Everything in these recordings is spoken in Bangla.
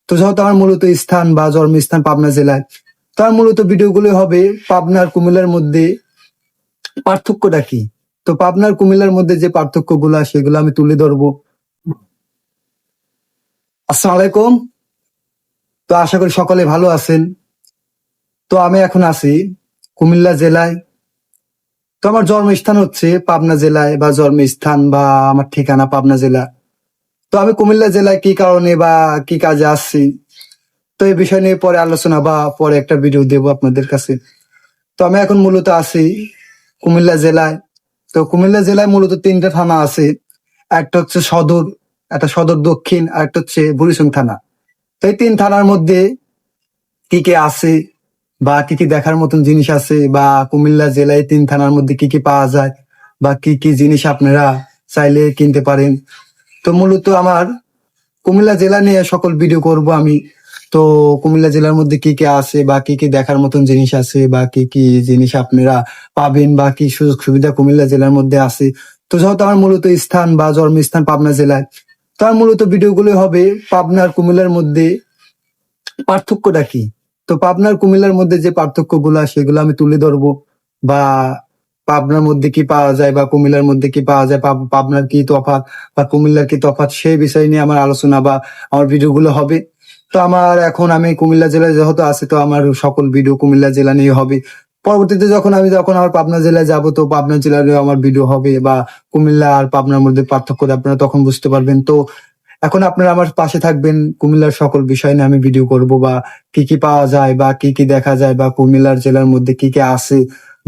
তো যেহেতু আমার মূলত স্থান বা জন্মস্থান পাবনা জেলায়, তো আমার মূলত ভিডিওগুলো হবে পাবনার কুমিল্লার মধ্যে পার্থক্যটা কি। তো পাবনার কুমিল্লার মধ্যে যে পার্থক্য গুলা সেগুলো আমি তুলে ধরবো। আসসালামু আলাইকুম। তো আশা করি সকলে ভালো আছেন। তো আমি এখন আছি কুমিল্লা জেলায়। তো আমার জন্মস্থান হচ্ছে পাবনা জেলায়, বা জন্মস্থান বা আমার ঠিকানা পাবনা জেলা। তো আমি কুমিল্লা জেলায় কি কারণে বা কি কাজে আসছি, তো এই বিষয় নিয়ে পরে আলোচনা বা পরে একটা ভিডিও দেবো আপনাদের কাছে। তো আমি এখন মূলত আছি কুমিল্লা জেলায়। তো কুমিল্লা জেলায় মূলত 3টা থানা আছে। একটা হচ্ছে সদর, একটা সদর দক্ষিণ, আর একটা হচ্ছে বুড়িচং থানা। তো এই 3 থানার মধ্যে কি কি আছে বা কি কি দেখার মতন জিনিস আছে, বা কুমিল্লা জেলায় 3 থানার মধ্যে কি কি পাওয়া যায়, বা কি কি জিনিস আপনারা চাইলে কিনতে পারেন। তো মূলত আমার কুমিল্লা জেলা নিয়ে সকল ভিডিও করব আমি। তো কুমিল্লা জেলার মধ্যে কি কি আছে, বা কি কি দেখার মতন জিনিস আছে, বা কি কি জিনিস আপনারা পাবেন, বা কি সুযোগ সুবিধা কুমিল্লা জেলার মধ্যে আছে। তো যেহেতু আমার মূলত স্থান বা জন্মস্থান পাবনা জেলায়, তো আমার মূলত ভিডিওগুলো হবে পাবনার কুমিল্লার মধ্যে পার্থক্যটা কি। তো পাবনার কুমিল্লার মধ্যে যে পার্থক্য গুলা সেগুলো আমি তুলে ধরবো, বা পাবনার মধ্যে কি পাওয়া যায় বা কুমিল্লার মধ্যে কি পাওয়া যায়, পাবনার কি তফাৎ বা কুমিল্লার কি তফাৎ, সেই বিষয় নিয়ে আমার আলোচনা বা আমার ভিডিওগুলো হবে। তো আমি কুমিল্লা জেলায় যেহেতু আছি, তো আমার সকল ভিডিও কুমিল্লা জেলা নিয়ে হবে। পরবর্তীতে যখন আমার পাবনা জেলায় যাব, তো পাবনা জেলার আমার ভিডিও হবে, বা কুমিল্লা আর পাবনার মধ্যে পার্থক্য আপনারা তখন বুঝতে পারবেন। তো এখন আপনারা আমার পাশে থাকবেন, কুমিল্লার সকল বিষয় নিয়ে আমি ভিডিও করব, বা কি কি পাওয়া যায় বা কি কি দেখা যায়, বা কুমিল্লার জেলার মধ্যে কি কি আছে,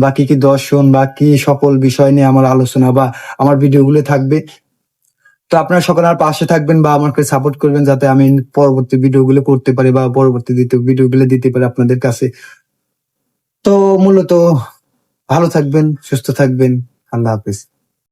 বা কি কি দর্শন, বা কি সকল বিষয় নিয়ে আমার আলোচনা বা আমার ভিডিওগুলো থাকবে। তো আপনারা সকলে আমার পাশে থাকবেন বা আমাকে সাপোর্ট করবেন, যাতে আমি পরবর্তী ভিডিওগুলো করতে পারি বা পরবর্তী ভিডিওগুলো দিতে পারি আপনাদের কাছে। তো মূলত ভালো থাকবেন, সুস্থ থাকবেন। আল্লাহ হাফেজ।